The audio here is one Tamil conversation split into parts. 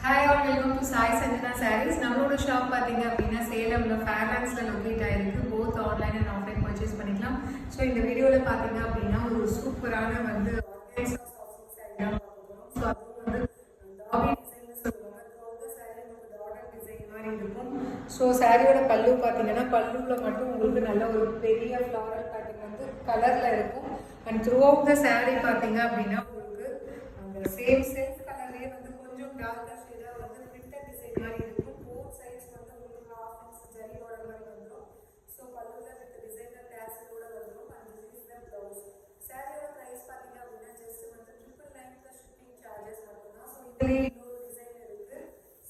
Hi all, welcome to Sai Sanjana sarees. நம்மளோட ஷாப் பார்த்தீங்க அப்படின்னா சேலம்ல ஃபேர்லாண்ட்ஸில் லொக்கேட் ஆயிருக்கு. Both online and offline purchase பண்ணிக்கலாம். ஸோ இந்த வீடியோவில் பார்த்தீங்க அப்படின்னா ஒரு சூப்பரான வந்து ஸோ சாரியோட பல்லு பார்த்தீங்கன்னா பல்லுவில் மட்டும் உங்களுக்கு நல்ல ஒரு பெரிய ஃப்ளாரல் பேட்டர்ன் வந்து கலரில் இருக்கும். And through out the sari பார்த்தீங்க அப்படின்னா உங்களுக்கு அந்த சேம் கலர்லேயே வந்து கொஞ்சம் டார்க்கர் ஷேடாக வந்து பிரிண்டட் டிசைன் மாதிரி இருக்கும். போத் சைட்ஸ் வந்து உங்களுக்கு ஹாஃப் இன்ச் ஜரி பார்டர் மாதிரி வந்துடும். ஸோ பல்லுவில் வித் டிசைனர் டேசலோட வந்துடும். And this is the blouse. சாரியோட ப்ரைஸ் பார்த்தீங்க அப்படின்னா ஜஸ்ட் வந்து 999 ப்ளஸ் ஷிப்பிங் சார்ஜஸ் மட்டும்தான். ஸோ இதுலேயே இன்னொரு டிசைன் இருக்குது.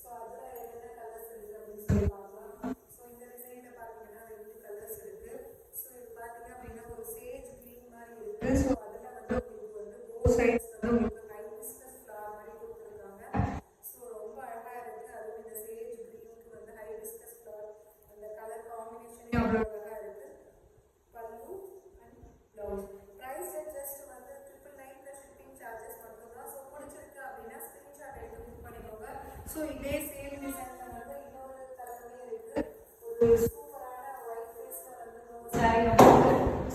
ஸோ அதில் என்னென்ன கலர்ஸ் இருக்குது அப்படின்னு சொல்லி பார்க்கலாம். ஸோ இந்த டிசைனில் பார்த்தீங்கன்னா 2 கலர்ஸ் இருக்குது. ஸோ இது பார்த்தீங்க அப்படின்னா ஒரு சேஜ் க்ரீன் மாதிரி இருக்குது. ஸோ அதில் வந்து உங்களுக்கு வந்து போத் சைட்ஸ் வந்து உங்களுக்கு ஹைபிஸ்கஸ் ஃப்ளவர் மாதிரி கொடுத்துருக்காங்க. ஸோ ரொம்ப அழகாக இருக்குது. அதுவும் இந்த சேஜ் க்ரீனுக்கு வந்து ஹைபிஸ்கஸ் ஃப்ளவர் அந்த கலர் காம்பினேஷனே அவ்வளோ அழகாக இருக்குது. பல்லு அண்ட் ப்ளவுஸ். ப்ரைஸ் ஜஸ்ட் வந்து 999 ப்ளஸ் ஷிப்பிங் சார்ஜஸ் மட்டும்தான். ஸோ பிடிச்சிருக்கு அப்படின்னா ஸ்க்ரீன்ஷாட் எடுத்து புக் பண்ணிக்கோங்க. ஸோ இதே சேம் டிசைனில் வந்து இன்னொரு கலர்லேயே இருக்குது. ஒரு சூப்பரான ஒயிட் ஃபேஸில் வந்து சாரி வந்து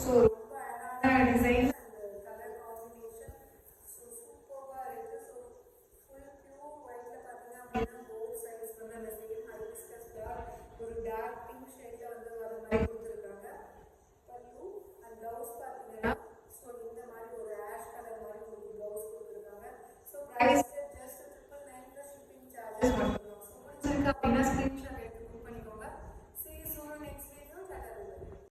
ஸோ ரொம்ப அழகான டிசைன்